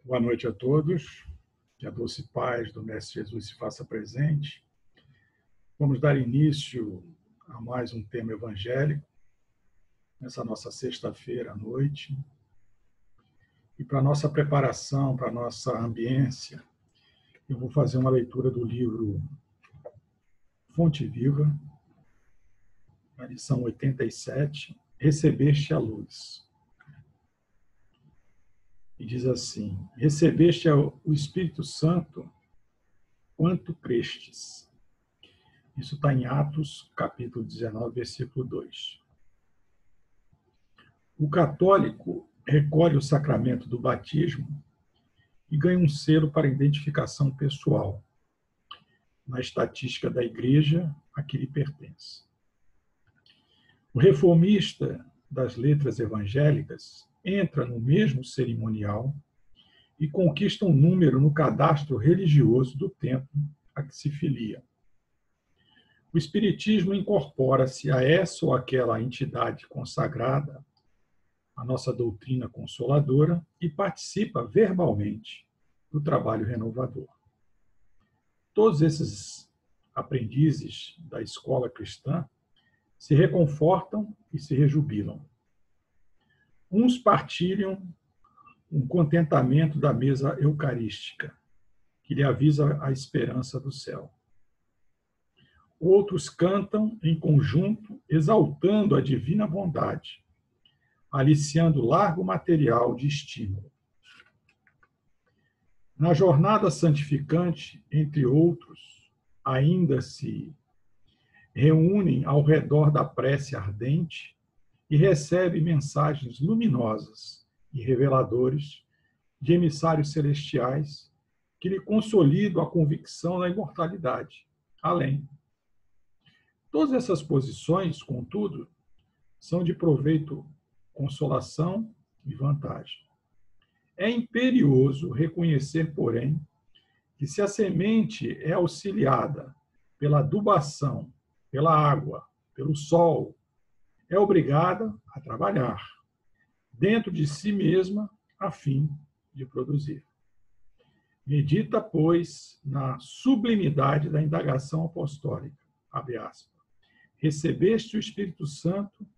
Boa noite a todos. Que a doce paz do Mestre Jesus se faça presente. Vamos dar início a mais um tema evangélico, nessa nossa sexta-feira à noite. E para nossa preparação, para nossa ambiência, eu vou fazer uma leitura do livro Fonte Viva, na lição 87, Recebeste a Luz. E diz assim: Recebeste o Espírito Santo quanto crestes. Isso está em Atos, capítulo 19, versículo 2. O católico recolhe o sacramento do batismo e ganha um selo para identificação pessoal, na estatística da igreja a que lhe pertence. O reformista das letras evangélicas entra no mesmo cerimonial e conquista um número no cadastro religioso do templo a que se filia. O espiritismo incorpora-se a essa ou aquela entidade consagrada, a nossa doutrina consoladora, e participa verbalmente do trabalho renovador. Todos esses aprendizes da escola cristã se reconfortam e se rejubilam. Uns partilham um contentamento da mesa eucarística, que lhe avisa a esperança do céu. Outros cantam em conjunto, exaltando a divina bondade, aliciando largo material de estímulo. Na jornada santificante, entre outros, ainda se reúnem ao redor da prece ardente e recebem mensagens luminosas e reveladores de emissários celestiais que lhe consolidam a convicção da imortalidade, além. Todas essas posições, contudo, são de proveito, consolação e vantagem. É imperioso reconhecer, porém, que se a semente é auxiliada pela adubação, pela água, pelo sol, é obrigada a trabalhar dentro de si mesma a fim de produzir. Medita, pois, na sublimidade da indagação apostólica, abre aspas. Recebeste o Espírito Santo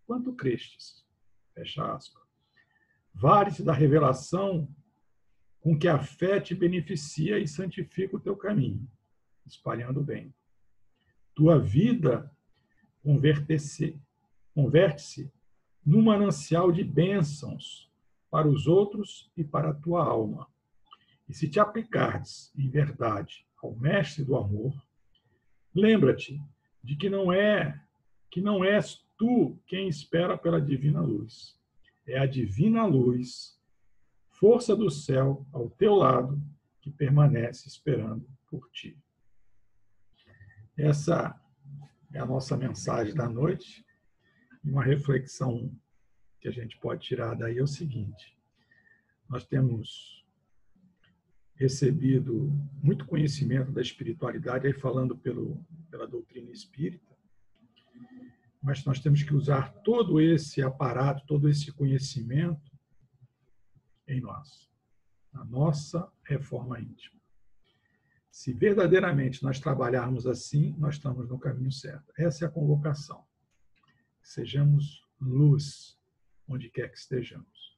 quanto crestes, fecha aspas. Vale-se da revelação com que a fé te beneficia e santifica o teu caminho, espalhando o bem. Tua vida converte-se num manancial de bênçãos para os outros e para a tua alma. E se te aplicares, em verdade, ao Mestre do amor, lembra-te de que não és tu quem espera pela divina luz. É a divina luz, força do céu ao teu lado, que permanece esperando por ti. Essa é a nossa mensagem da noite. E uma reflexão que a gente pode tirar daí é o seguinte: nós temos recebido muito conhecimento da espiritualidade, aí falando pela doutrina espírita, mas nós temos que usar todo esse aparato, todo esse conhecimento em nós, na nossa reforma íntima. Se verdadeiramente nós trabalharmos assim, nós estamos no caminho certo. Essa é a convocação. Sejamos luz onde quer que estejamos.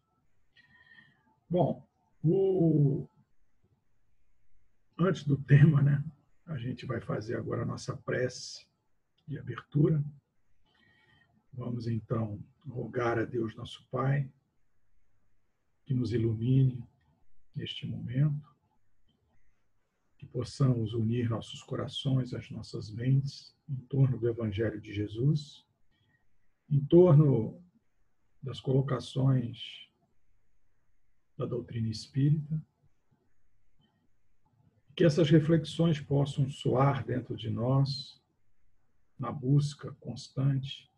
Bom, antes do tema, né, a gente vai fazer agora a nossa prece de abertura. Vamos, então, rogar a Deus, nosso Pai, que nos ilumine neste momento, que possamos unir nossos corações, as nossas mentes, em torno do Evangelho de Jesus, em torno das colocações da doutrina espírita, que essas reflexões possam soar dentro de nós, na busca constante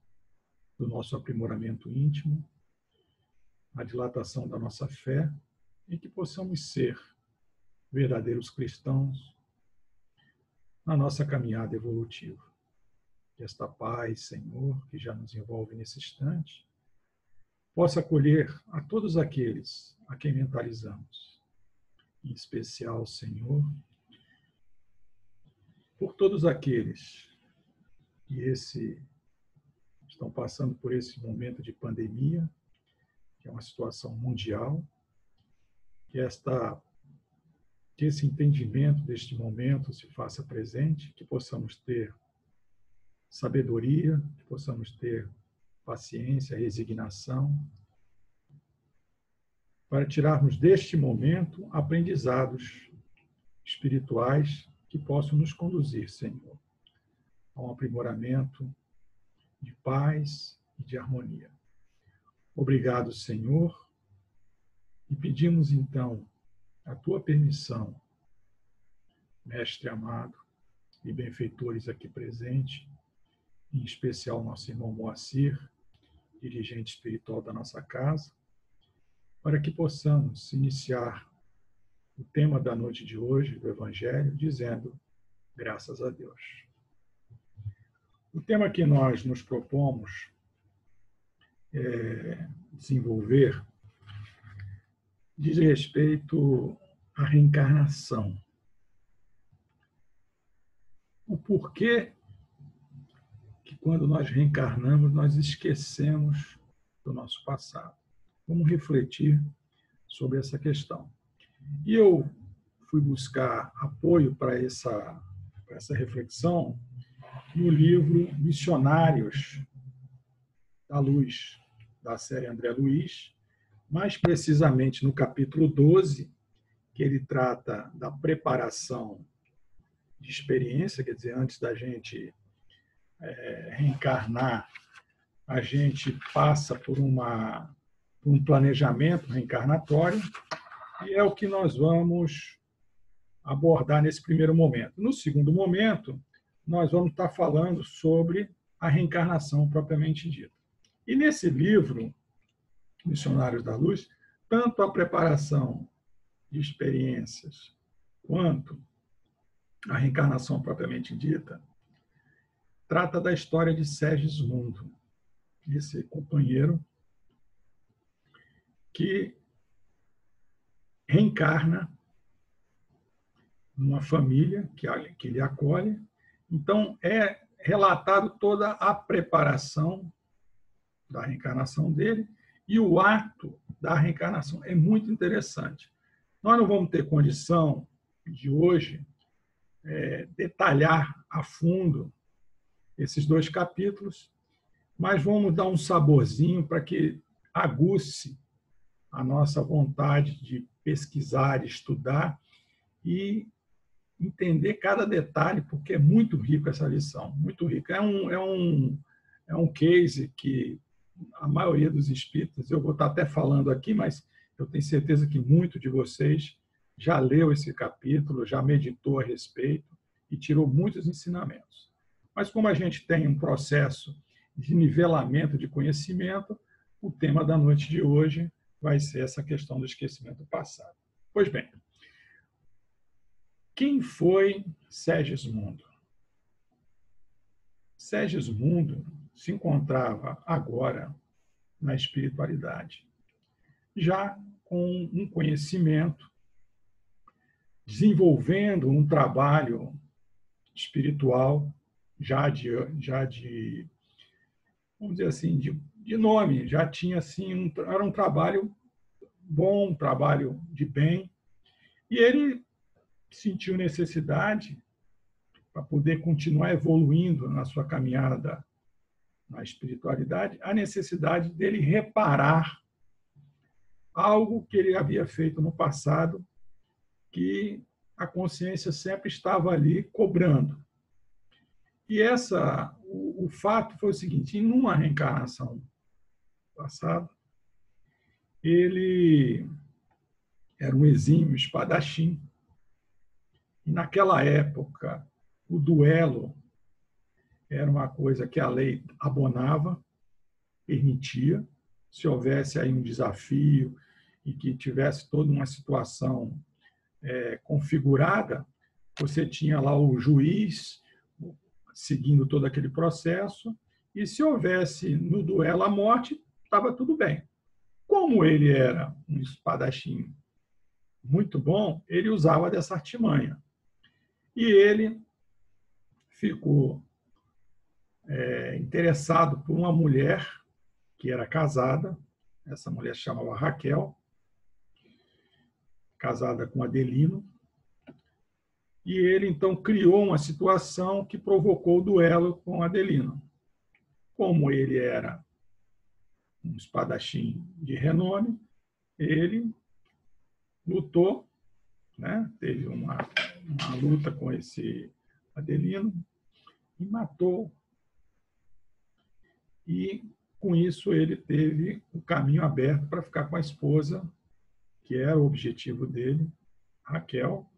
do nosso aprimoramento íntimo, na dilatação da nossa fé, e que possamos ser verdadeiros cristãos na nossa caminhada evolutiva. Que esta paz, Senhor, que já nos envolve nesse instante, possa acolher a todos aqueles a quem mentalizamos, em especial, Senhor, por todos aqueles que estão passando por esse momento de pandemia, que é uma situação mundial, que esse entendimento deste momento se faça presente, que possamos ter sabedoria, que possamos ter paciência, resignação, para tirarmos deste momento aprendizados espirituais que possam nos conduzir, Senhor, a um aprimoramento de paz e de harmonia. Obrigado, Senhor, e pedimos então a tua permissão, Mestre amado e benfeitores aqui presentes, em especial nosso irmão Moacir, dirigente espiritual da nossa casa, para que possamos iniciar o tema da noite de hoje do Evangelho, dizendo graças a Deus. O tema que nós nos propomos desenvolver diz respeito à reencarnação. O porquê que quando nós reencarnamos, nós esquecemos do nosso passado. Vamos refletir sobre essa questão. E eu fui buscar apoio para essa reflexão no livro Missionários da Luz, da série André Luiz, mais precisamente no capítulo 12, que ele trata da preparação de experiência, quer dizer, antes da gente reencarnar, a gente passa por um planejamento reencarnatório, e é o que nós vamos abordar nesse primeiro momento. No segundo momento, nós vamos estar falando sobre a reencarnação propriamente dita. E nesse livro, Missionários da Luz, tanto a preparação de experiências quanto a reencarnação propriamente dita, trata da história de Segismundo, esse companheiro que reencarna numa família que lhe acolhe. Então, é relatado toda a preparação da reencarnação dele e o ato da reencarnação. É muito interessante. Nós não vamos ter condição de hoje detalhar a fundo esses dois capítulos, mas vamos dar um saborzinho para que aguce a nossa vontade de pesquisar, estudar e entender cada detalhe, porque é muito rico essa lição, muito rico. É um case que a maioria dos espíritas, eu vou estar até falando aqui, mas eu tenho certeza que muito de vocês já leu esse capítulo, já meditou a respeito e tirou muitos ensinamentos. Mas como a gente tem um processo de nivelamento de conhecimento, o tema da noite de hoje vai ser essa questão do esquecimento passado. Pois bem, quem foi Segismundo? Segismundo se encontrava agora na espiritualidade, já com um conhecimento, desenvolvendo um trabalho espiritual vamos dizer assim, de nome, já tinha assim, era um trabalho bom, um trabalho de bem, e ele sentiu necessidade, para poder continuar evoluindo na sua caminhada na espiritualidade, a necessidade dele reparar algo que ele havia feito no passado, que a consciência sempre estava ali cobrando. E o fato foi o seguinte: em uma reencarnação passada, ele era um exímio espadachim, e naquela época o duelo era uma coisa que a lei abonava, permitia. Se houvesse aí um desafio e que tivesse toda uma situação configurada, você tinha lá o juiz seguindo todo aquele processo, e se houvesse no duelo a morte, estava tudo bem. Como ele era um espadachim muito bom, ele usava dessa artimanha. E ele ficou interessado por uma mulher que era casada, essa mulher se chamava Raquel, casada com Adelino, e ele então criou uma situação que provocou o duelo com Adelino. Como ele era um espadachim de renome, ele lutou, né? Teve uma luta com esse Adelino e matou. E, com isso, ele teve o caminho aberto para ficar com a esposa, que era o objetivo dele, Raquel.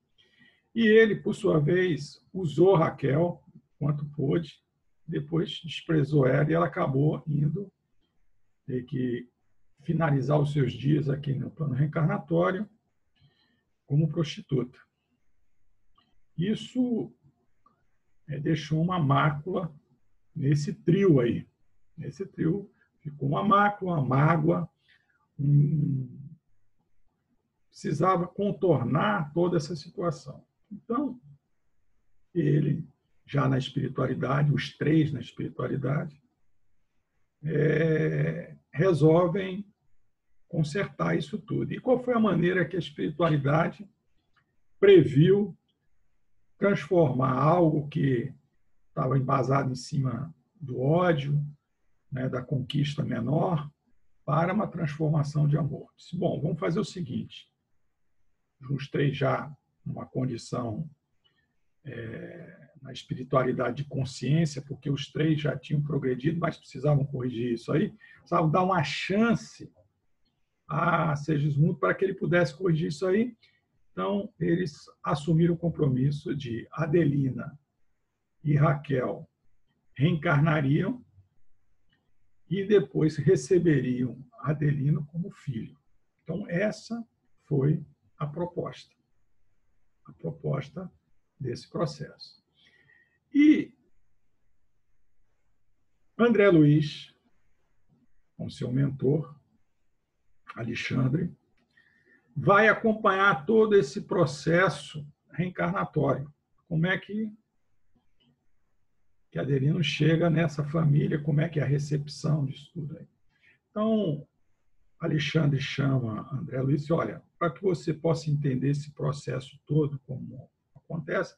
E ele, por sua vez, usou Raquel quanto pôde, depois desprezou ela e ela acabou indo ter que finalizar os seus dias aqui no plano reencarnatório como prostituta. Isso deixou uma mácula nesse trio aí. Nesse trio ficou uma mácula, uma mágoa, precisava contornar toda essa situação. Então, ele, já na espiritualidade, os três na espiritualidade, resolvem consertar isso tudo. E qual foi a maneira que a espiritualidade previu transformar algo que estava embasado em cima do ódio, né, da conquista menor, para uma transformação de amor? Disse, bom, vamos fazer o seguinte, os três já numa condição na espiritualidade de consciência, porque os três já tinham progredido, mas precisavam corrigir isso aí, precisavam dar uma chance a Segismundo para que ele pudesse corrigir isso aí. Então, eles assumiram o compromisso de Adelina e Raquel reencarnariam e depois receberiam Adelino como filho. Então, essa foi a proposta desse processo. E André Luiz, com seu mentor, Alexandre, vai acompanhar todo esse processo reencarnatório. Como é que Adelino chega nessa família, como é que é a recepção disso tudo aí. Então, Alexandre chama André Luiz e diz, olha, para que você possa entender esse processo todo, como acontece,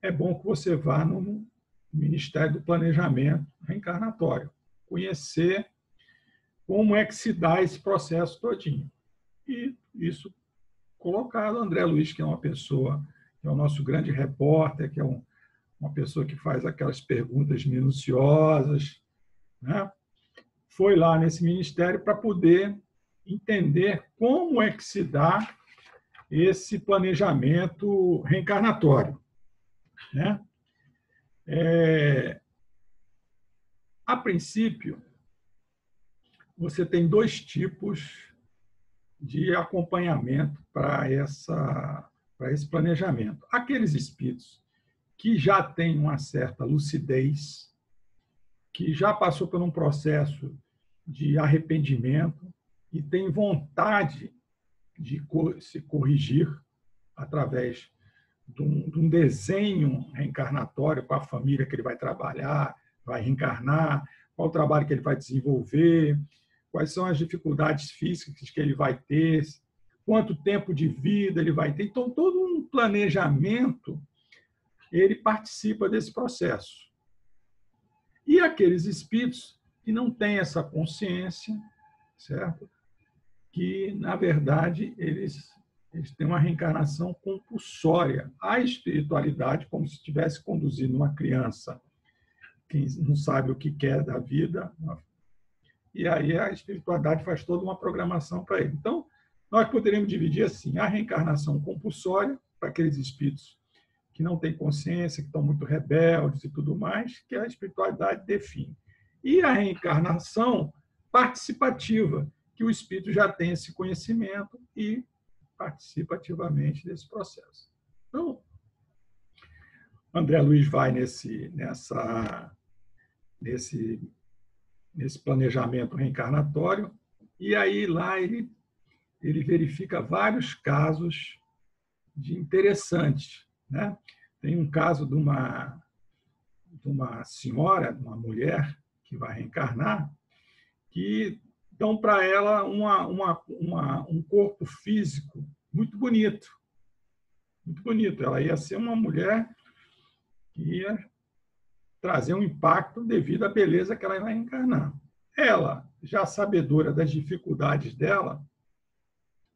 é bom que você vá no Ministério do Planejamento Reencarnatório, conhecer como é que se dá esse processo todinho. E isso colocado, André Luiz, que é uma pessoa, que é o nosso grande repórter, que é uma pessoa que faz aquelas perguntas minuciosas, né? Foi lá nesse ministério para poder entender como é que se dá esse planejamento reencarnatório, né? A princípio, você tem dois tipos de acompanhamento para esse planejamento. Aqueles espíritos que já têm uma certa lucidez, que já passou por um processo de arrependimento e tem vontade de se corrigir através de um desenho reencarnatório com a família que ele vai trabalhar, vai reencarnar, qual o trabalho que ele vai desenvolver, quais são as dificuldades físicas que ele vai ter, quanto tempo de vida ele vai ter. Então, todo um planejamento, ele participa desse processo. E aqueles espíritos que não têm essa consciência, certo? Que, na verdade, eles têm uma reencarnação compulsória. A espiritualidade, como se estivesse conduzindo uma criança que não sabe o que quer da vida, e aí a espiritualidade faz toda uma programação para ele. Então, nós poderíamos dividir assim, a reencarnação compulsória, para aqueles espíritos que não têm consciência, que estão muito rebeldes e tudo mais, que a espiritualidade define. E a reencarnação participativa, que o espírito já tem esse conhecimento e participa ativamente desse processo. Então, André Luiz vai nesse planejamento reencarnatório, e aí lá ele verifica vários casos de interessante, né? Tem um caso de uma senhora, uma mulher que vai reencarnar, que dão para ela um corpo físico muito bonito, muito bonito. Ela ia ser uma mulher que ia trazer um impacto devido à beleza que ela vai encarnar. Ela, já sabedora das dificuldades dela,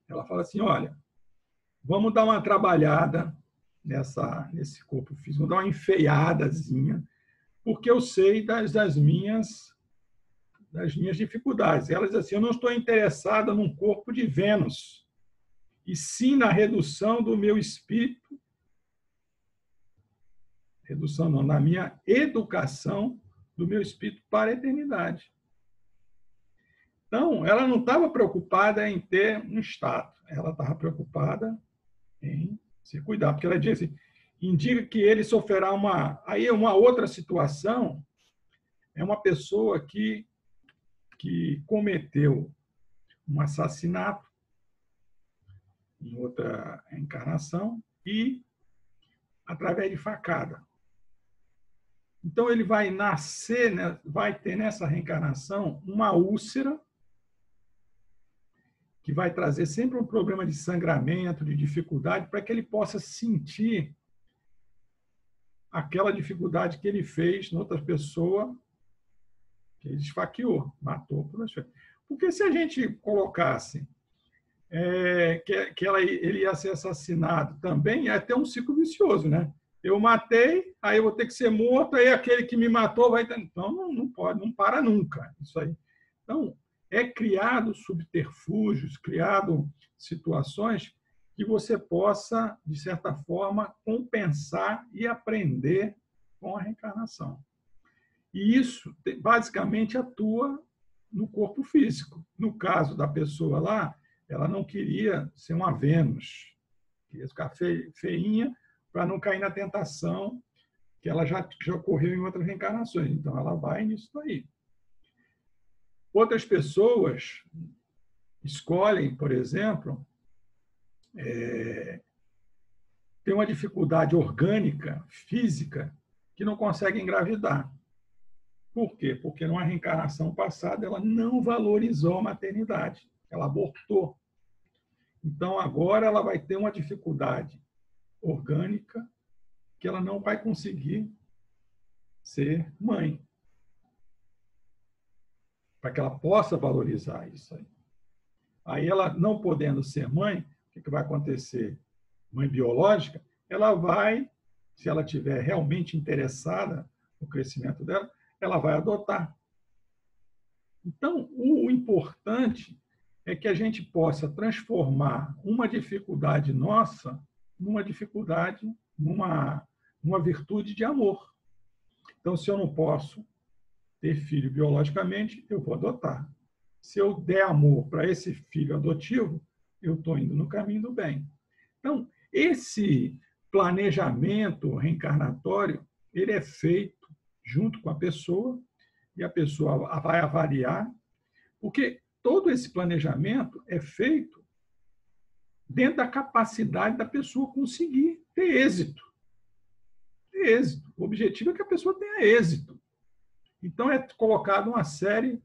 ela fala assim, olha, vamos dar uma trabalhada nesse corpo físico, vamos dar uma enfeiadazinha, porque eu sei das minhas dificuldades. Ela diz assim, eu não estou interessada num corpo de Vênus, e sim na redução do meu espírito, redução não, na minha educação do meu espírito para a eternidade. Então, ela não estava preocupada em ter um status, ela estava preocupada em se cuidar, porque ela diz assim, indica que ele sofrerá uma outra situação, é uma pessoa que cometeu um assassinato em outra encarnação e através de facada. Então, ele vai nascer, né, vai ter nessa reencarnação uma úlcera que vai trazer sempre um problema de sangramento, de dificuldade, para que ele possa sentir aquela dificuldade que ele fez na outra pessoa, que ele esfaqueou, matou por esfaqueio. Porque se a gente colocasse que ele ia ser assassinado também, ia ter um ciclo vicioso, né? Eu matei, aí eu vou ter que ser morto, aí aquele que me matou vai... Então, não pode, não para nunca isso aí. Então, é criado subterfúgios, criado situações que você possa, de certa forma, compensar e aprender com a reencarnação. E isso, basicamente, atua no corpo físico. No caso da pessoa lá, ela não queria ser uma Vênus, queria ficar feinha para não cair na tentação que ela já ocorreu em outras reencarnações. Então, ela vai nisso aí. Outras pessoas escolhem, por exemplo, ter uma dificuldade orgânica, física, que não consegue engravidar. Por quê? Porque numa reencarnação passada ela não valorizou a maternidade, ela abortou. Então, agora ela vai ter uma dificuldade orgânica que ela não vai conseguir ser mãe, para que ela possa valorizar isso aí. Aí ela, não podendo ser mãe, o que vai acontecer? Mãe biológica, ela vai, se ela estiver realmente interessada no crescimento dela, ela vai adotar. Então, o importante é que a gente possa transformar uma dificuldade nossa numa dificuldade, numa virtude de amor. Então, se eu não posso ter filho biologicamente, eu vou adotar. Se eu der amor para esse filho adotivo, eu estou indo no caminho do bem. Então, esse planejamento reencarnatório, ele é feito junto com a pessoa, e a pessoa vai avaliar, porque todo esse planejamento é feito dentro da capacidade da pessoa conseguir ter êxito. Ter êxito. O objetivo é que a pessoa tenha êxito. Então, é colocado uma série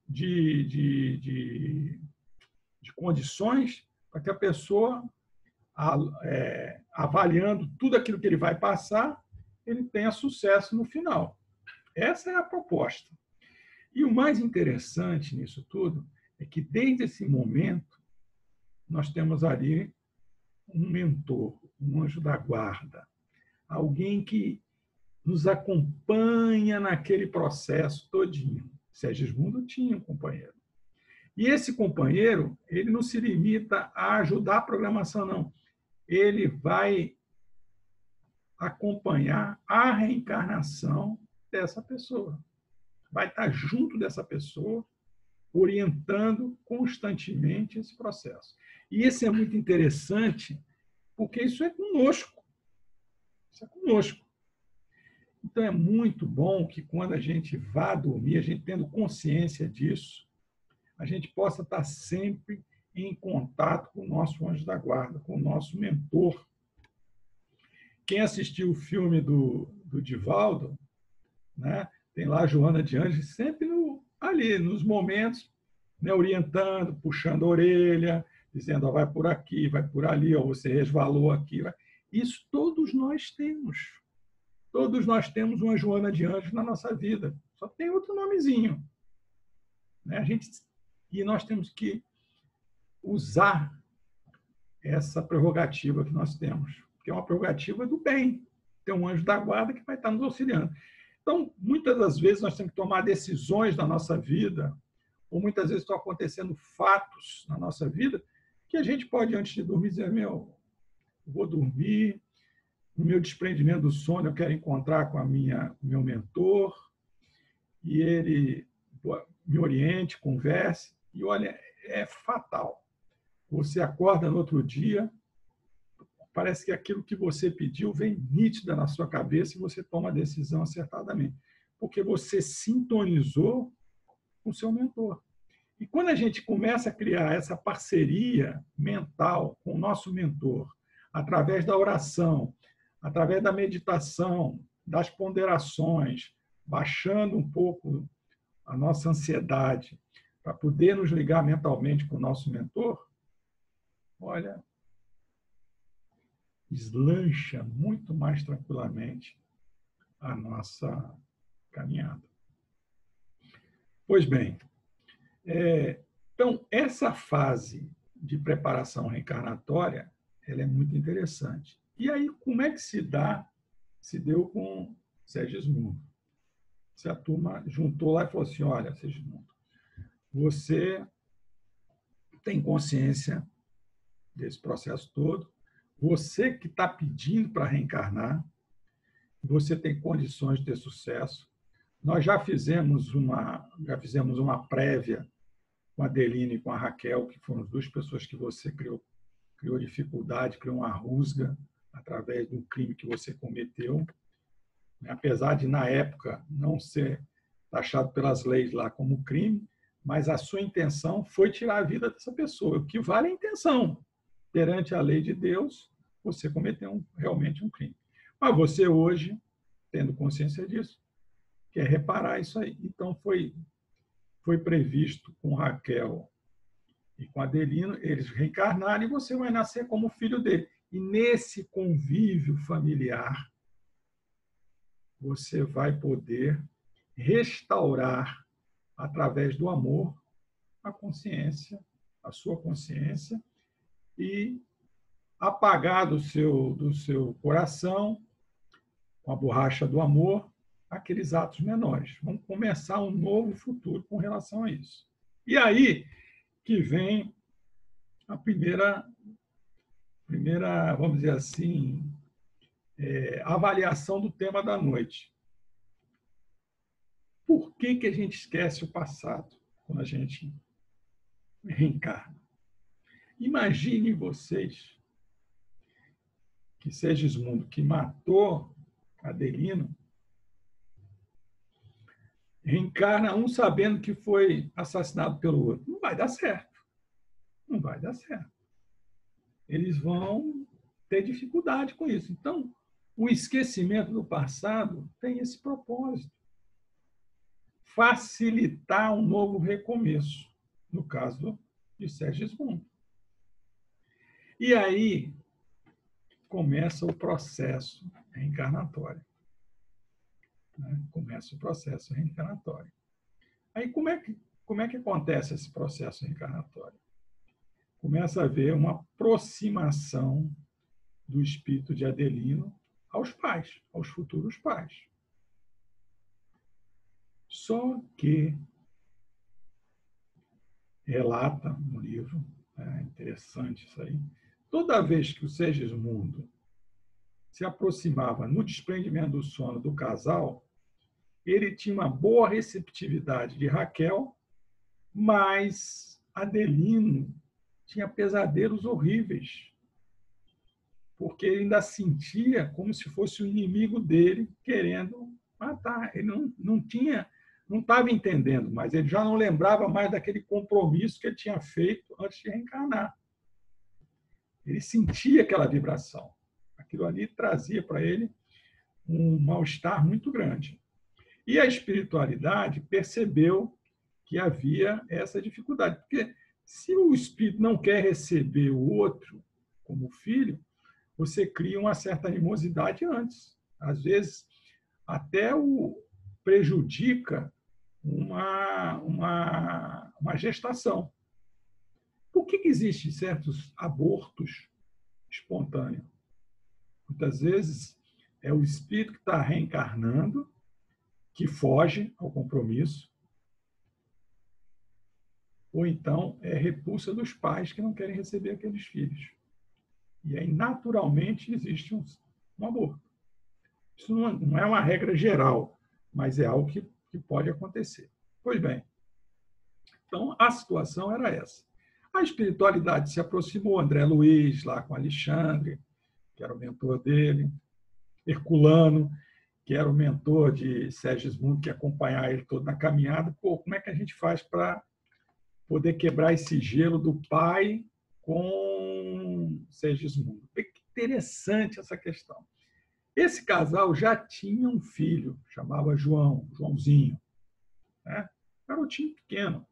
de condições para que a pessoa, avaliando tudo aquilo que ele vai passar, ele tenha sucesso no final. Essa é a proposta. E o mais interessante nisso tudo é que, desde esse momento, nós temos ali um mentor, um anjo da guarda, alguém que nos acompanha naquele processo todinho. Segismundo tinha um companheiro. E esse companheiro, ele não se limita a ajudar a programação, não. Ele vai acompanhar a reencarnação dessa pessoa. Vai estar junto dessa pessoa, orientando constantemente esse processo. E isso é muito interessante, porque isso é conosco. Isso é conosco. Então, é muito bom que, quando a gente vá dormir, a gente tendo consciência disso, a gente possa estar sempre em contato com o nosso anjo da guarda, com o nosso mentor, Quem assistiu o filme do Divaldo, né, tem lá a Joana de Anjos sempre ali, nos momentos, né, orientando, puxando a orelha, dizendo, ó, vai por aqui, vai por ali, ó, você resvalou aqui. Isso todos nós temos. Todos nós temos uma Joana de Anjos na nossa vida. Só tem outro nomezinho. Né? E nós temos que usar essa prerrogativa que nós temos, que é uma prerrogativa do bem. Tem um anjo da guarda que vai estar nos auxiliando. Então, muitas das vezes, nós temos que tomar decisões na nossa vida, ou muitas vezes estão acontecendo fatos na nossa vida, que a gente pode, antes de dormir, dizer, vou dormir, no meu desprendimento do sono, eu quero encontrar com o meu mentor, e ele me oriente, converse, e olha, é fatal. Você acorda no outro dia, parece que aquilo que você pediu vem nítida na sua cabeça e você toma a decisão acertadamente, porque você sintonizou com o seu mentor. E quando a gente começa a criar essa parceria mental com o nosso mentor, através da oração, através da meditação, das ponderações, baixando um pouco a nossa ansiedade, para poder nos ligar mentalmente com o nosso mentor, olha, deslancha muito mais tranquilamente a nossa caminhada. Pois bem, então, essa fase de preparação reencarnatória, ela é muito interessante. E aí, como é que se deu com Segismundo? Se a turma juntou lá e falou assim, olha, Segismundo, você tem consciência desse processo todo, você que está pedindo para reencarnar, você tem condições de ter sucesso. Nós já fizemos uma prévia com a Adeline e com a Raquel, que foram as duas pessoas que você criou dificuldade, criou uma rusga através de um crime que você cometeu. Apesar de, na época, não ser taxado pelas leis lá como crime, mas a sua intenção foi tirar a vida dessa pessoa, o que vale a intenção. Perante a lei de Deus, você cometeu realmente um crime. Mas você hoje, tendo consciência disso, quer reparar isso aí. Então, foi previsto com Raquel e com Adelino, eles reencarnarem e você vai nascer como filho dele. E nesse convívio familiar, você vai poder restaurar, através do amor, a consciência, a sua consciência, e apagar do seu coração, com a borracha do amor, aqueles atos menores. Vamos começar um novo futuro com relação a isso. E aí que vem a primeira vamos dizer assim, avaliação do tema da noite. Por que a gente esquece o passado quando a gente reencarna? Imaginem vocês que Segismundo, que matou Adelino, reencarna um sabendo que foi assassinado pelo outro. Não vai dar certo. Não vai dar certo. Eles vão ter dificuldade com isso. Então, o esquecimento do passado tem esse propósito. Facilitar um novo recomeço, no caso de Segismundo. E aí começa o processo reencarnatório. Começa o processo reencarnatório. Aí como é que acontece esse processo reencarnatório? Começa a haver uma aproximação do espírito de Adelino aos pais, aos futuros pais. Só que relata no livro, é interessante isso aí, toda vez que o Segismundo se aproximava no desprendimento do sono do casal, ele tinha uma boa receptividade de Raquel, mas Adelino tinha pesadelos horríveis, porque ele ainda sentia como se fosse o inimigo dele querendo matar. Ele não estava entendendo mais, ele já não lembrava mais daquele compromisso que ele tinha feito antes de reencarnar. Ele sentia aquela vibração aquilo ali trazia para ele um mal-estar muito grande. E a espiritualidade percebeu que havia essa dificuldade, porque se o espírito não quer receber o outro como filho, você cria uma certa animosidade antes. Às vezes, até o prejudica uma gestação. Por que existem certos abortos espontâneos? Muitas vezes é o espírito que está reencarnando, que foge ao compromisso, ou então é repulsa dos pais que não querem receber aqueles filhos. E aí, naturalmente, existe um aborto. Isso não é uma regra geral, mas é algo que pode acontecer. Pois bem, então a situação era essa. A espiritualidade se aproximou, André Luiz, lá com Alexandre, que era o mentor dele, Herculano, que era o mentor de Segismundo, que acompanhava ele todo na caminhada. Pô, como é que a gente faz para poder quebrar esse gelo do pai com Segismundo? Que interessante essa questão. Esse casal já tinha um filho, chamava Joãozinho, né? Garotinho pequeno,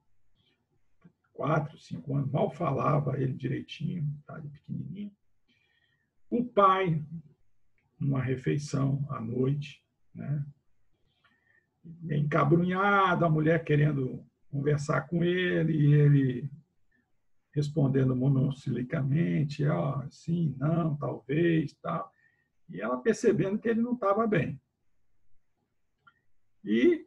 4, 5 anos, mal falava ele direitinho, tá, pequenininho. O pai, numa refeição à noite, né, encabrunhado, a mulher querendo conversar com ele, e ele respondendo monossilicamente, sim, não, talvez, tal. E ela percebendo que ele não estava bem. E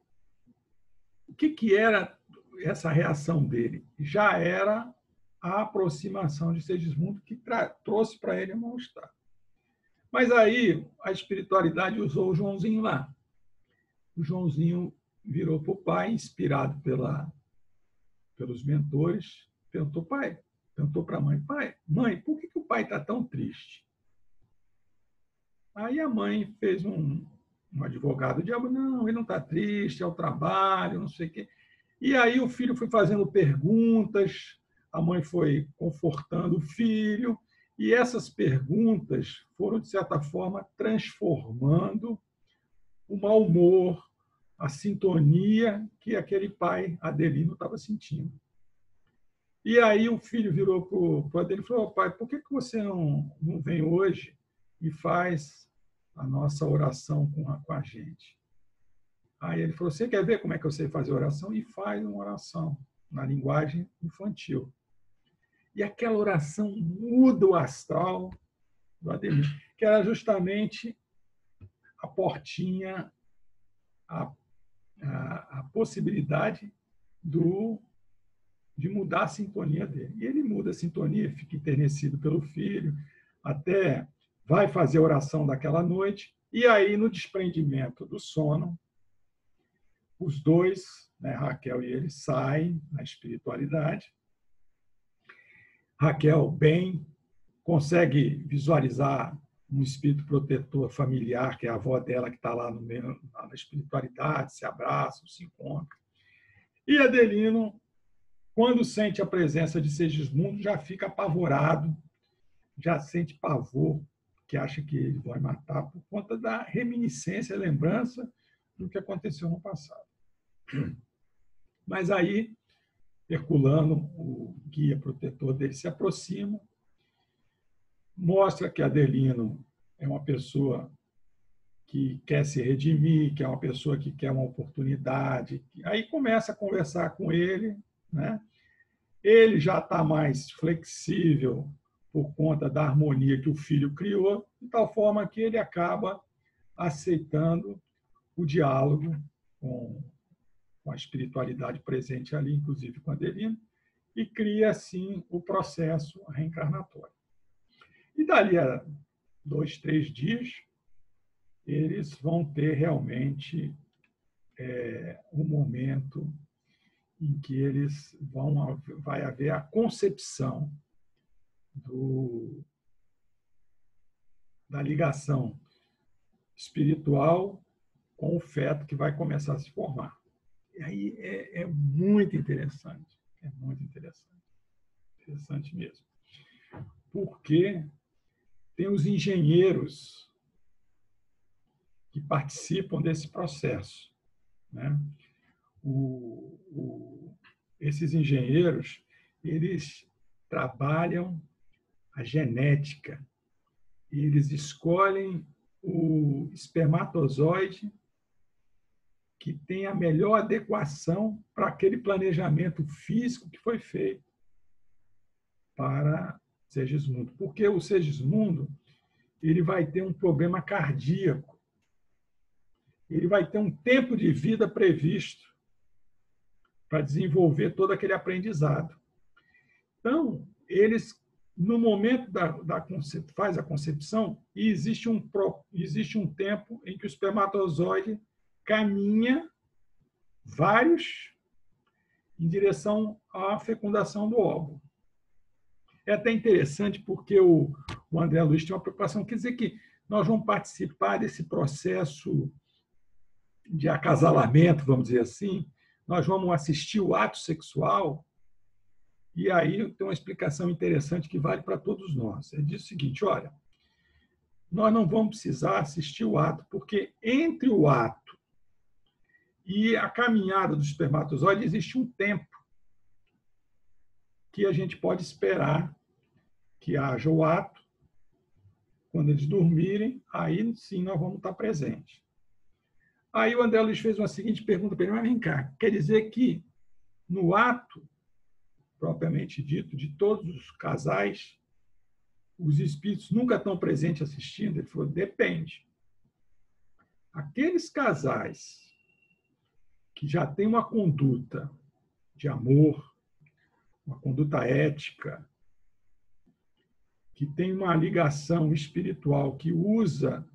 o que era essa reação dele? Já era a aproximação de Segismundo que trouxe para ele um mal-estar. Mas aí a espiritualidade usou o Joãozinho lá. O Joãozinho virou para o pai, inspirado pelos mentores, perguntou para a mãe, mãe, por que o pai está tão triste? Aí a mãe fez um advogado, diabo, não, ele não está triste, é o trabalho, não sei o quê. E aí o filho foi fazendo perguntas, a mãe foi confortando o filho, e essas perguntas foram, de certa forma, transformando o mau humor, a sintonia que aquele pai Adelino estava sentindo. E aí o filho virou para o Adelino e falou, pai, por que você não vem hoje e faz a nossa oração com a gente? Aí ele falou, você quer ver como é que eu sei fazer oração? E faz uma oração na linguagem infantil. E aquela oração muda o astral do Adelino, que era justamente a portinha, a possibilidade de mudar a sintonia dele. E ele muda a sintonia, fica enternecido pelo filho, até vai fazer a oração daquela noite, e aí, no desprendimento do sono, os dois, né, Raquel e ele, saem na espiritualidade. Raquel, bem, consegue visualizar um espírito protetor familiar, que é a avó dela, que está lá na espiritualidade, se abraçam, se encontram. E Adelino, quando sente a presença de Segismundo, já fica apavorado, já sente pavor, que acha que ele vai matar por conta da reminiscência, lembrança do que aconteceu no passado. Mas aí, Herculano, o guia protetor dele, se aproxima, mostra que Adelino é uma pessoa que quer se redimir, que é uma pessoa que quer uma oportunidade. Aí começa a conversar com ele, né? Ele já está mais flexível por conta da harmonia que o filho criou, de tal forma que ele acaba aceitando o diálogo com a espiritualidade presente ali, inclusive com Adelino, e cria, assim, o processo reencarnatório. E dali a 2, 3 dias, eles vão ter realmente um momento em que vai haver a concepção da ligação espiritual com o feto que vai começar a se formar. E aí é muito interessante, interessante mesmo. Porque tem os engenheiros que participam desse processo, né? Esses engenheiros, eles trabalham a genética, e eles escolhem o espermatozoide que tem a melhor adequação para aquele planejamento físico que foi feito para Segismundo. Porque o Segismundo, ele vai ter um problema cardíaco, ele vai ter um tempo de vida previsto para desenvolver todo aquele aprendizado. Então, eles, no momento faz a concepção, e existe um tempo em que o espermatozoide caminha vários em direção à fecundação do óvulo. É até interessante porque o André Luiz tem uma preocupação, quer dizer que nós vamos participar desse processo de acasalamento, vamos dizer assim, nós vamos assistir o ato sexual, e aí tem uma explicação interessante que vale para todos nós. Ele diz o seguinte, olha, nós não vamos precisar assistir o ato, porque entre o ato e a caminhada do espermatozoide existe um tempo que a gente pode esperar que haja o ato. Quando eles dormirem, aí sim nós vamos estar presentes. Aí o André Luiz fez uma seguinte pergunta para ele, mas vem cá, quer dizer que no ato, propriamente dito, de todos os casais, os espíritos nunca estão presentes assistindo? Ele falou, depende. Aqueles casais que já têm uma conduta de amor, uma conduta ética, que tem uma ligação espiritual, que usa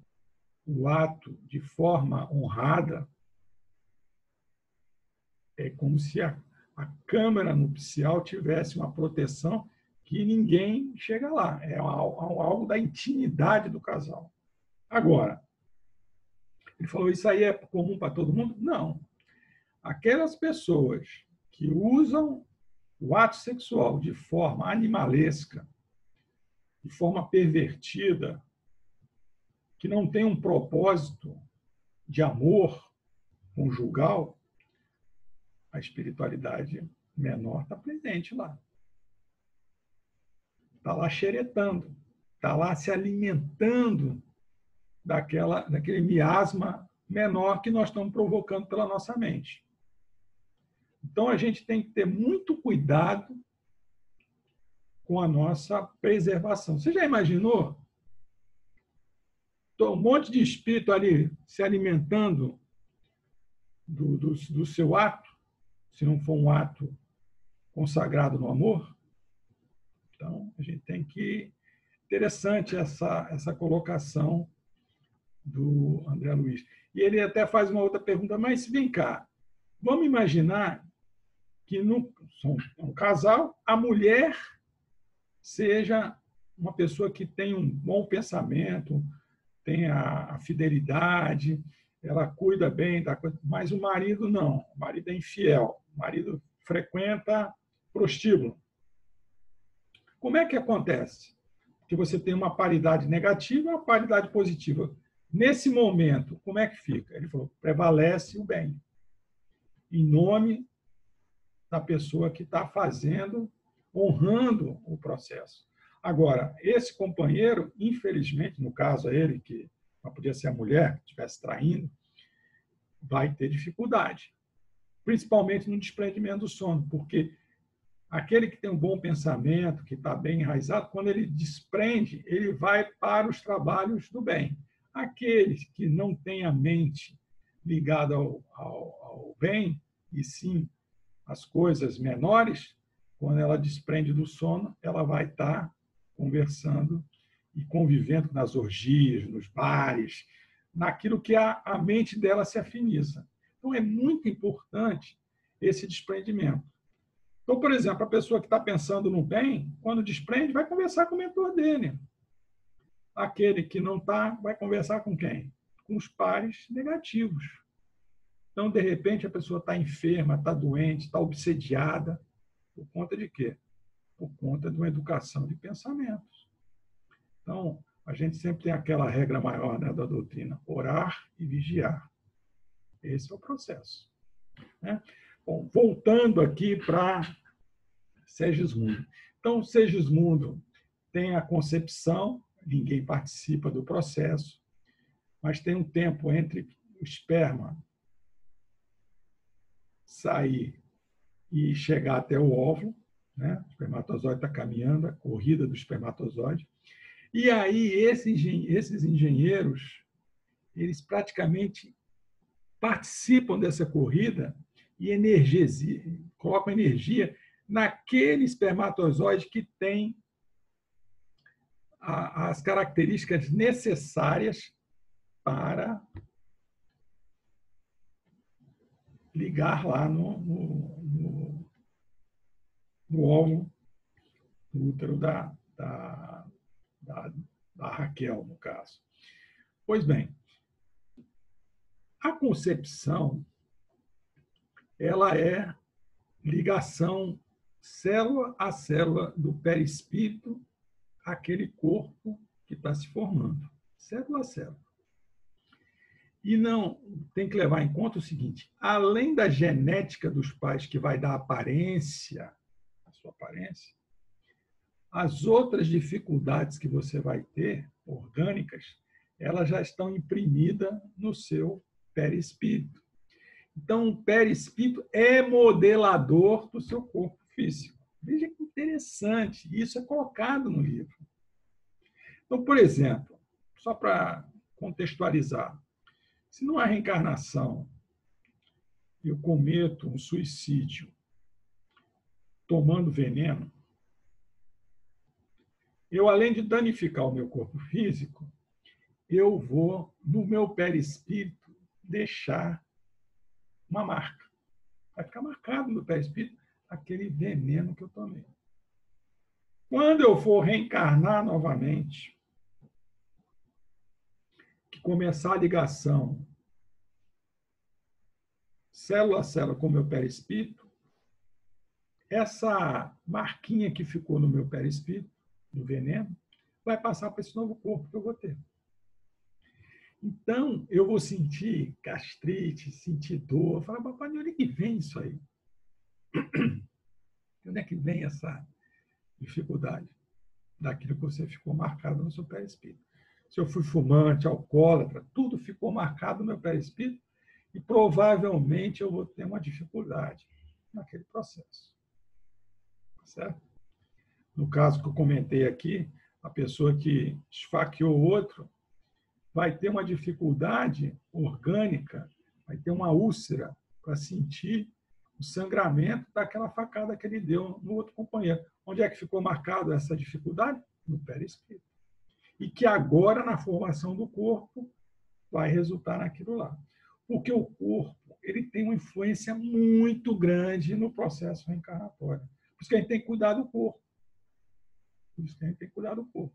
o ato de forma honrada, é como se a câmara nupcial tivesse uma proteção que ninguém chega lá. É algo da intimidade do casal. Agora, ele falou, isso aí é comum para todo mundo? Não. Aquelas pessoas que usam o ato sexual de forma animalesca, de forma pervertida, que não tem um propósito de amor conjugal, a espiritualidade menor está presente lá. Está lá xeretando, está lá se alimentando daquele miasma menor que nós estamos provocando pela nossa mente. Então, a gente tem que ter muito cuidado com a nossa preservação. Você já imaginou? Um monte de espírito ali se alimentando do seu ato, se não for um ato consagrado no amor? Então, a gente tem que... Interessante essa colocação do André Luiz. E ele até faz uma outra pergunta, mas vem cá, vamos imaginar que um casal, a mulher seja uma pessoa que tem um bom pensamento, tem a fidelidade, ela cuida bem da coisa, mas o marido não, o marido é infiel, o marido frequenta prostíbulo. Como é que acontece? Que você tem uma paridade negativa e uma paridade positiva. Nesse momento, como é que fica? Ele falou, prevalece o bem, em nome da pessoa que está fazendo, honrando o processo. Agora, esse companheiro, infelizmente, no caso a ele, que não podia ser a mulher que estivesse traindo, vai ter dificuldade, principalmente no desprendimento do sono, porque aquele que tem um bom pensamento, que está bem enraizado, quando ele desprende, ele vai para os trabalhos do bem. Aqueles que não têm a mente ligada ao bem, e sim as coisas menores, quando ela desprende do sono, ela vai estar conversando e convivendo nas orgias, nos bares, naquilo que a mente dela se afiniza. Então, é muito importante esse desprendimento. Então, por exemplo, a pessoa que está pensando no bem, quando desprende, vai conversar com o mentor dele. Aquele que não está, vai conversar com quem? Com os pares negativos. Então, de repente, a pessoa está enferma, está doente, está obsediada. Por conta de quê? Por conta de uma educação de pensamentos. Então, a gente sempre tem aquela regra maior, né, da doutrina, orar e vigiar. Esse é o processo, né? Bom, voltando aqui para Segismundo. Então, Segismundo tem a concepção, ninguém participa do processo, mas tem um tempo entre o esperma sair e chegar até o óvulo, né? O espermatozoide está caminhando, a corrida do espermatozoide. E aí, esses engenheiros, eles praticamente participam dessa corrida e colocam energia naquele espermatozoide que tem as características necessárias para ligar lá no óvulo, no útero da Raquel, no caso. Pois bem, a concepção ela é ligação célula a célula do perispírito àquele corpo que está se formando, célula a célula. E não tem que levar em conta o seguinte: além da genética dos pais que vai dar aparência, a sua aparência, as outras dificuldades que você vai ter, orgânicas, elas já estão imprimidas no seu perispírito. Então, o perispírito é modelador do seu corpo físico. Veja que interessante, isso é colocado no livro. Então, por exemplo, só para contextualizar, se numa reencarnação eu cometo um suicídio tomando veneno, eu, além de danificar o meu corpo físico, eu vou, no meu perispírito, deixar uma marca. Vai ficar marcado no perispírito aquele veneno que eu tomei. Quando eu for reencarnar novamente, que começar a ligação célula a célula com o meu perispírito, essa marquinha que ficou no meu perispírito, do veneno, vai passar para esse novo corpo que eu vou ter. Então, eu vou sentir gastrite, sentir dor. Falar, papai, de onde é que vem isso aí? De onde é que vem essa dificuldade? Daquilo que você ficou marcado no seu perispírito. Se eu fui fumante, alcoólatra, tudo ficou marcado no meu perispírito e provavelmente eu vou ter uma dificuldade naquele processo. Certo? No caso que eu comentei aqui, a pessoa que esfaqueou o outro vai ter uma dificuldade orgânica, vai ter uma úlcera para sentir o sangramento daquela facada que ele deu no outro companheiro. Onde é que ficou marcado essa dificuldade? No perispírito. E que agora, na formação do corpo, vai resultar naquilo lá. Porque o corpo ele tem uma influência muito grande no processo reencarnatório. Por isso que a gente tem que cuidar do corpo. Por isso que a gente tem que cuidar do corpo.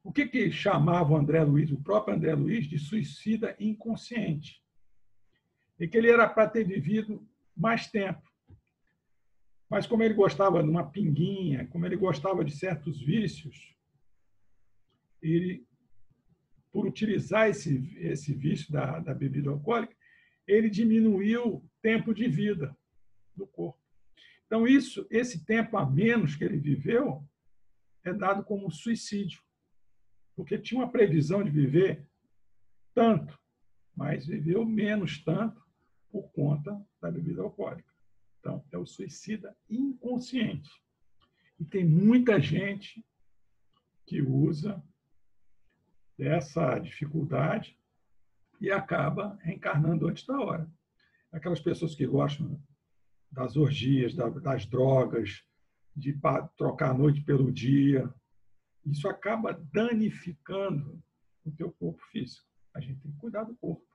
O que chamava o André Luiz, o próprio André Luiz, de suicida inconsciente? E que ele era para ter vivido mais tempo. Mas como ele gostava de uma pinguinha, como ele gostava de certos vícios, ele, por utilizar esse vício da bebida alcoólica, ele diminuiu o tempo de vida do corpo. Então, esse tempo a menos que ele viveu é dado como suicídio, porque tinha uma previsão de viver tanto, mas viveu menos tanto por conta da bebida alcoólica. Então, é o suicida inconsciente. E tem muita gente que usa dessa dificuldade e acaba reencarnando antes da hora. Aquelas pessoas que gostam das orgias, das drogas, de trocar a noite pelo dia, isso acaba danificando o teu corpo físico. A gente tem que cuidar do corpo.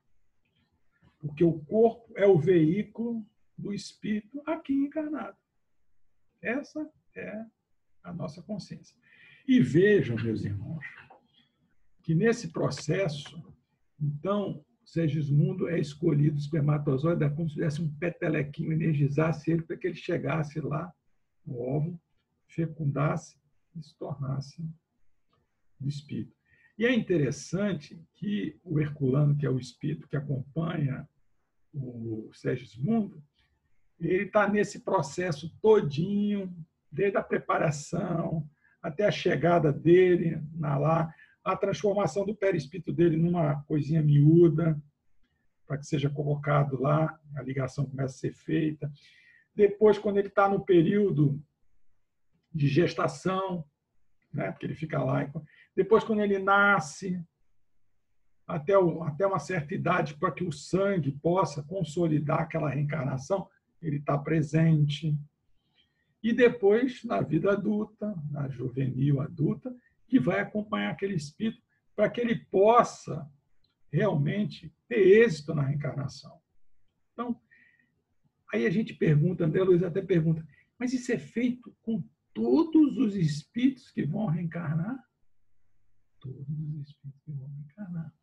Porque o corpo é o veículo do espírito aqui encarnado. Essa é a nossa consciência. E vejam, meus irmãos, que nesse processo, então, Segismundo é escolhido, o espermatozoide, como se tivesse um petelequinho, energizasse ele para que ele chegasse lá no óvulo, fecundasse e se tornasse do espírito. E é interessante que o Herculano, que é o espírito que acompanha o Segismundo, ele está nesse processo todinho, desde a preparação até a chegada dele lá, a transformação do perispírito dele numa coisinha miúda, para que seja colocado lá, a ligação começa a ser feita. Depois, quando ele está no período de gestação, né, porque ele fica lá. Depois, quando ele nasce, até uma certa idade, para que o sangue possa consolidar aquela reencarnação, ele está presente. E depois, na vida adulta, na juvenil adulta, que vai acompanhar aquele espírito para que ele possa realmente ter êxito na reencarnação. Então, aí a gente pergunta, André Luiz até pergunta, mas isso é feito com todos os espíritos que vão reencarnar? Todos os espíritos que vão reencarnar.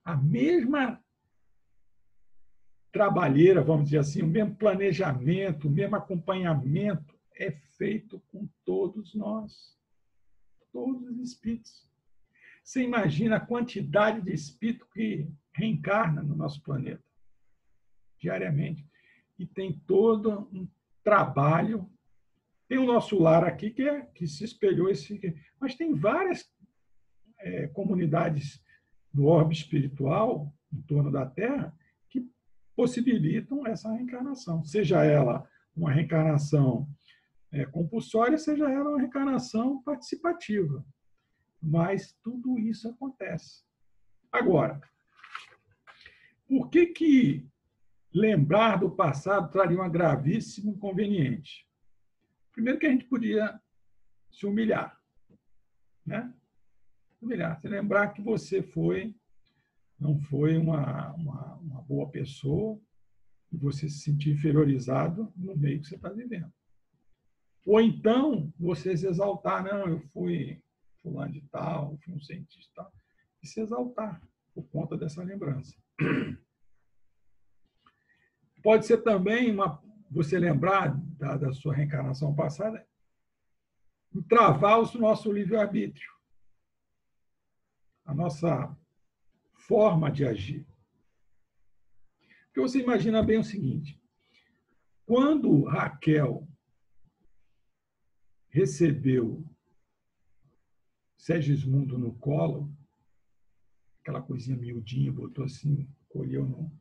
A mesma trabalheira, vamos dizer assim, o mesmo planejamento, o mesmo acompanhamento é feito com todos nós, todos os espíritos. Você imagina a quantidade de espírito que reencarna no nosso planeta diariamente. E tem todo um trabalho. Tem o nosso lar aqui, que se espelhou mas tem várias comunidades do orbe espiritual em torno da Terra que possibilitam essa reencarnação, seja ela uma reencarnação compulsória, seja ela uma reencarnação participativa. Mas tudo isso acontece. Agora, por que lembrar do passado traria um gravíssimo inconveniente? Primeiro que a gente podia se humilhar, né? Humilhar, se lembrar que você não foi uma boa pessoa, e você se sentir inferiorizado no meio que você está vivendo. Ou então, você se exaltar, não, eu fui fulano de tal, fui um cientista tal, e se exaltar por conta dessa lembrança. Pode ser também você lembrar da sua reencarnação passada, travar o nosso livre-arbítrio, a nossa forma de agir. Porque você imagina bem o seguinte, quando Raquel recebeu Segismundo no colo, aquela coisinha miudinha, botou assim, colheu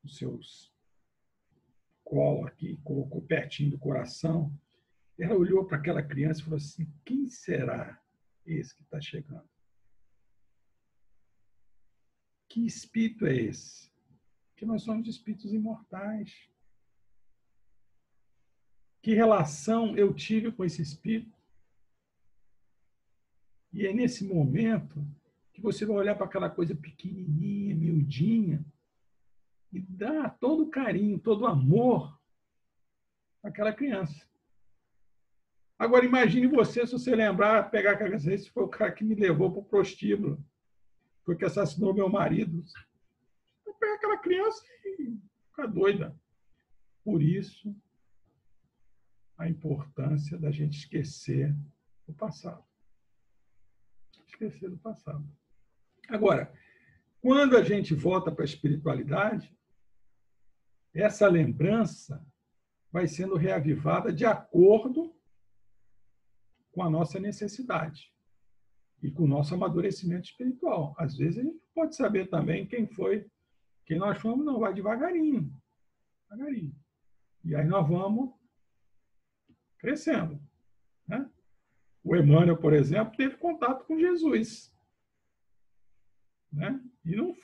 nos seus colo aqui, colocou pertinho do coração, ela olhou para aquela criança e falou assim, quem será esse que está chegando? Que espírito é esse? Que nós somos espíritos imortais. Que relação eu tive com esse espírito? E é nesse momento que você vai olhar para aquela coisa pequenininha, miudinha, e dar todo o carinho, todo o amor àquela criança. Agora, imagine você, se você lembrar, pegar a cabeça, esse foi o cara que me levou para o prostíbulo, foi que assassinou meu marido. Eu pego aquela criança e fica doida. Por isso, a importância da gente esquecer o passado. Esquecer do passado. Agora, quando a gente volta para a espiritualidade, essa lembrança vai sendo reavivada de acordo com a nossa necessidade e com o nosso amadurecimento espiritual. Às vezes a gente pode saber também quem nós fomos, não, vai devagarinho. Devagarinho. E aí nós vamos crescendo. Né? O Emmanuel, por exemplo, teve contato com Jesus. Né? E não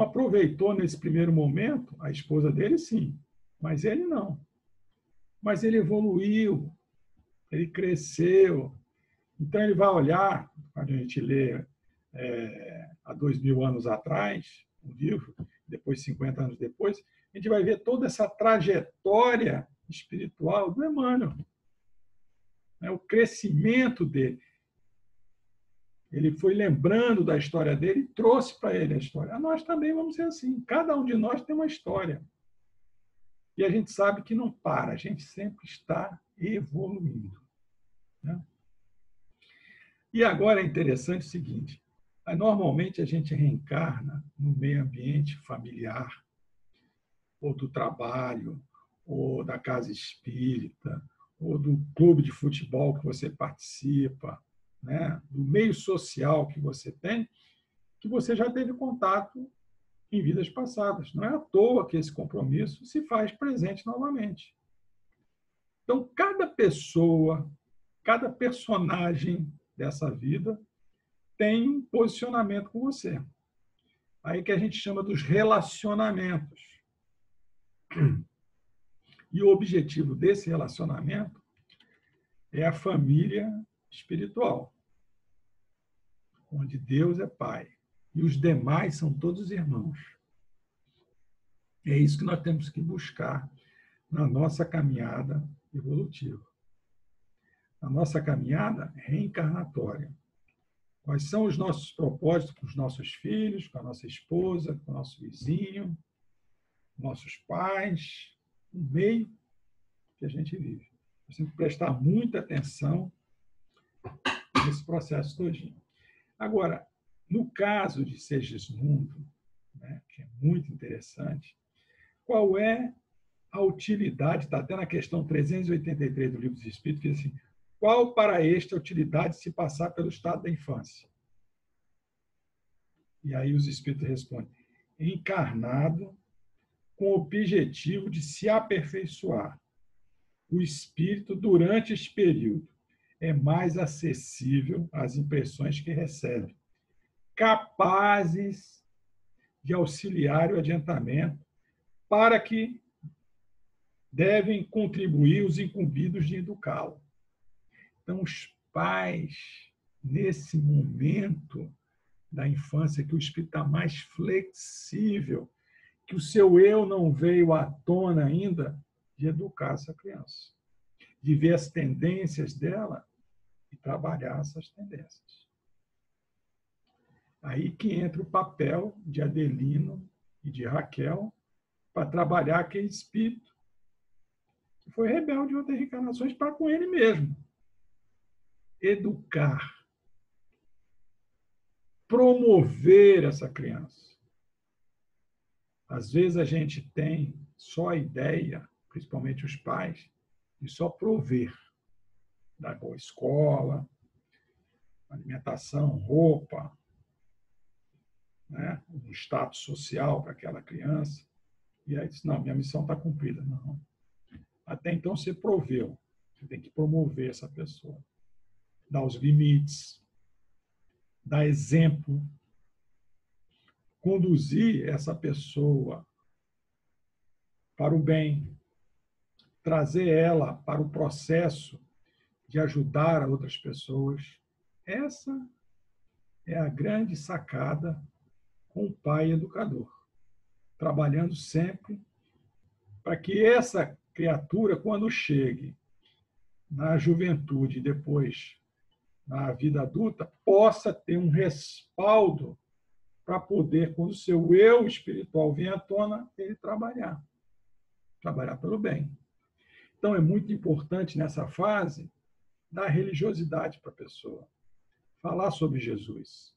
aproveitou nesse primeiro momento, a esposa dele sim, mas ele não. Mas ele evoluiu, ele cresceu. Então ele vai olhar, quando a gente lê há 2000 anos atrás, um livro, depois 50 anos depois, a gente vai ver toda essa trajetória espiritual do Emmanuel. O crescimento dele. Ele foi lembrando da história dele e trouxe para ele a história. Nós também vamos ser assim. Cada um de nós tem uma história. E a gente sabe que não para, a gente sempre está evoluindo. Né? E agora é interessante o seguinte, normalmente a gente reencarna no meio ambiente familiar, ou do trabalho, ou da casa espírita, ou do clube de futebol que você participa, né? Do meio social que você já teve contato em vidas passadas. Não é à toa que esse compromisso se faz presente novamente. Então, cada pessoa, cada personagem dessa vida tem um posicionamento com você. Aí que a gente chama dos relacionamentos. E o objetivo desse relacionamento é a família espiritual, onde Deus é Pai e os demais são todos irmãos. É isso que nós temos que buscar na nossa caminhada evolutiva, na nossa caminhada reencarnatória. Quais são os nossos propósitos com os nossos filhos, com a nossa esposa, com o nosso vizinho, nossos pais, o meio que a gente vive. Nós temos que prestar muita atenção nesse processo todinho. Agora, no caso de Segismundo, né, que é muito interessante, qual é a utilidade, está até na questão 383 do Livro dos Espíritos, que diz assim, qual para este a utilidade de se passar pelo estado da infância? E aí os Espíritos respondem, encarnado com o objetivo de se aperfeiçoar. O espírito, durante este período, é mais acessível às impressões que recebe, capazes de auxiliar o adiantamento para que devem contribuir os incumbidos de educá-lo. Então, os pais, nesse momento da infância, que o espírito está mais flexível, que o seu eu não veio à tona ainda, de educar essa criança, de ver as tendências dela e trabalhar essas tendências. Aí que entra o papel de Adelino e de Raquel para trabalhar aquele espírito que foi rebelde em outras reencarnações para com ele mesmo. Educar, promover essa criança. Às vezes a gente tem só a ideia, principalmente os pais, de só prover, da boa escola, alimentação, roupa, né? Um status social para aquela criança. E aí diz, não, minha missão está cumprida. Não. Até então você proveu, você tem que promover essa pessoa, dar os limites, dar exemplo, conduzir essa pessoa para o bem, trazer ela para o processo de ajudar outras pessoas. Essa é a grande sacada com o pai educador, trabalhando sempre para que essa criatura, quando chegue na juventude e depois na vida adulta, possa ter um respaldo para poder, quando o seu eu espiritual vier à tona, ele trabalhar pelo bem. Então, é muito importante nessa fase dar religiosidade para a pessoa, falar sobre Jesus.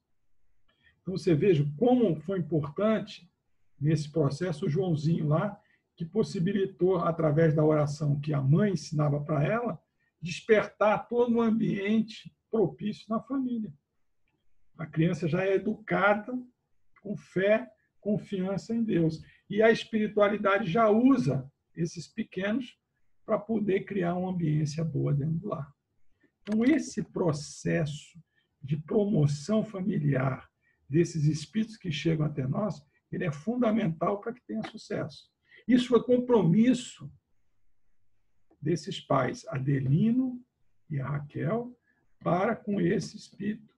Então, você veja como foi importante nesse processo o Joãozinho lá, que possibilitou, através da oração que a mãe ensinava para ela, despertar todo um ambiente propício na família. A criança já é educada com fé, confiança em Deus. E a espiritualidade já usa esses pequenos para poder criar uma ambiência boa dentro do lar. Então, esse processo de promoção familiar desses espíritos que chegam até nós, ele é fundamental para que tenha sucesso. Isso foi compromisso desses pais, Adelino e a Raquel, para com esse espírito,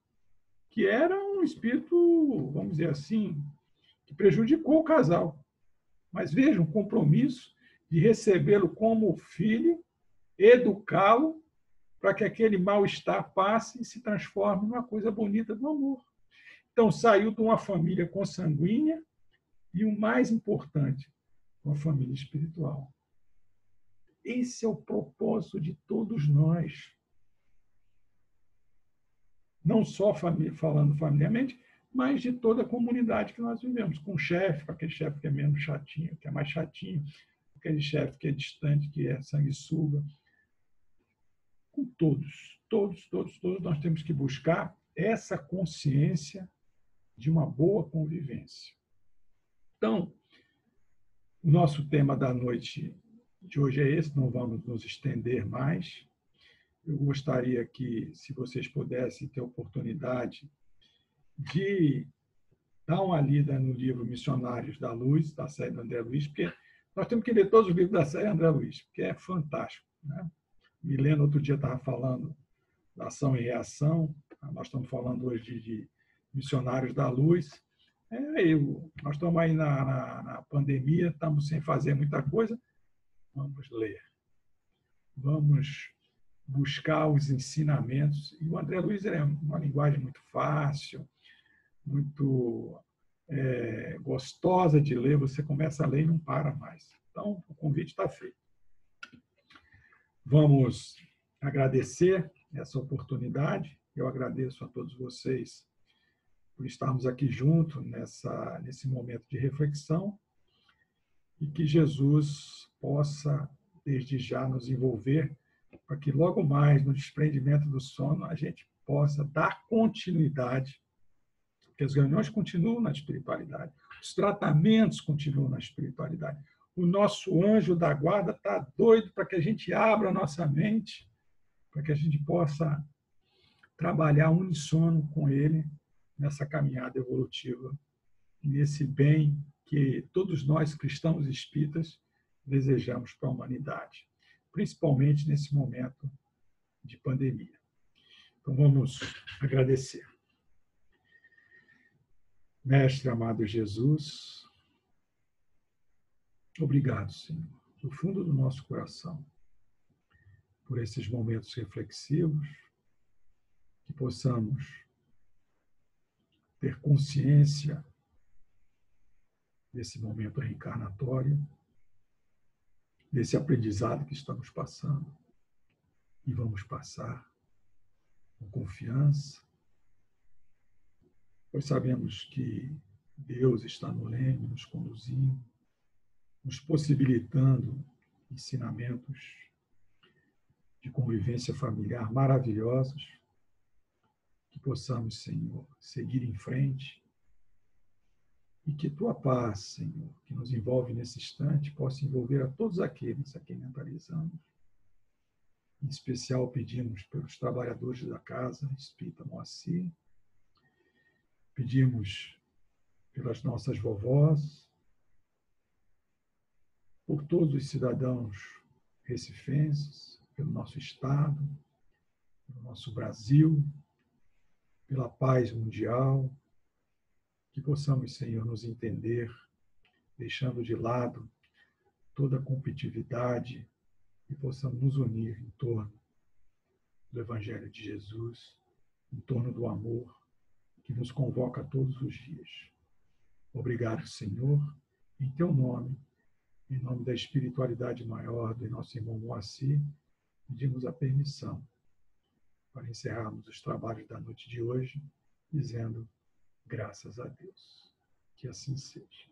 que era um espírito, vamos dizer assim, que prejudicou o casal. Mas veja, um compromisso de recebê-lo como filho, educá-lo, para que aquele mal-estar passe e se transforme numa coisa bonita do amor. Então, saiu de uma família consanguínea e, o mais importante, uma família espiritual. Esse é o propósito de todos nós. não só falando familiarmente, mas de toda a comunidade que nós vivemos, com o chefe, com aquele chefe que é menos chatinho, que é mais chatinho, aquele chefe que é distante, que é sanguessuga, com todos nós temos que buscar essa consciência de uma boa convivência. Então, o nosso tema da noite de hoje é esse, não vamos nos estender mais. Eu gostaria que, se vocês pudessem ter oportunidade de dar uma lida no livro Missionários da Luz, da série do André Luiz, porque nós temos que ler todos os livros da série André Luiz, porque é fantástico, né? Milena, outro dia, estava falando da ação e reação, nós estamos falando hoje de Missionários da Luz. Nós estamos aí na pandemia, estamos sem fazer muita coisa, vamos ler, vamos buscar os ensinamentos. E o André Luiz é uma linguagem muito fácil, muito gostosa de ler, você começa a ler e não para mais. Então, o convite está feito. Vamos agradecer essa oportunidade. Eu agradeço a todos vocês por estarmos aqui juntos nesse momento de reflexão e que Jesus possa, desde já, nos envolver para que logo mais, no desprendimento do sono, a gente possa dar continuidade, porque as reuniões continuam na espiritualidade, os tratamentos continuam na espiritualidade. O nosso anjo da guarda está doido para que a gente abra a nossa mente, para que a gente possa trabalhar uníssono com ele nessa caminhada evolutiva, nesse bem que todos nós, cristãos e espíritas, desejamos para a humanidade, principalmente nesse momento de pandemia. Então, vamos agradecer. Mestre amado Jesus, obrigado, Senhor, do fundo do nosso coração, por esses momentos reflexivos, que possamos ter consciência desse momento reencarnatório, desse aprendizado que estamos passando e vamos passar com confiança, pois sabemos que Deus está no leme, nos conduzindo, nos possibilitando ensinamentos de convivência familiar maravilhosos, que possamos, Senhor, seguir em frente e que Tua paz, Senhor, que nos envolve nesse instante, possa envolver a todos aqueles a quem mentalizamos. Em especial, pedimos pelos trabalhadores da Casa Espírita Moacir, pedimos pelas nossas vovós, por todos os cidadãos recifenses, pelo nosso Estado, pelo nosso Brasil, pela paz mundial, que possamos, Senhor, nos entender, deixando de lado toda a competitividade e possamos nos unir em torno do Evangelho de Jesus, em torno do amor que nos convoca todos os dias. Obrigado, Senhor, em Teu nome, em nome da espiritualidade maior do nosso irmão Moacir, pedimos a permissão para encerrarmos os trabalhos da noite de hoje, dizendo graças a Deus. Que assim seja.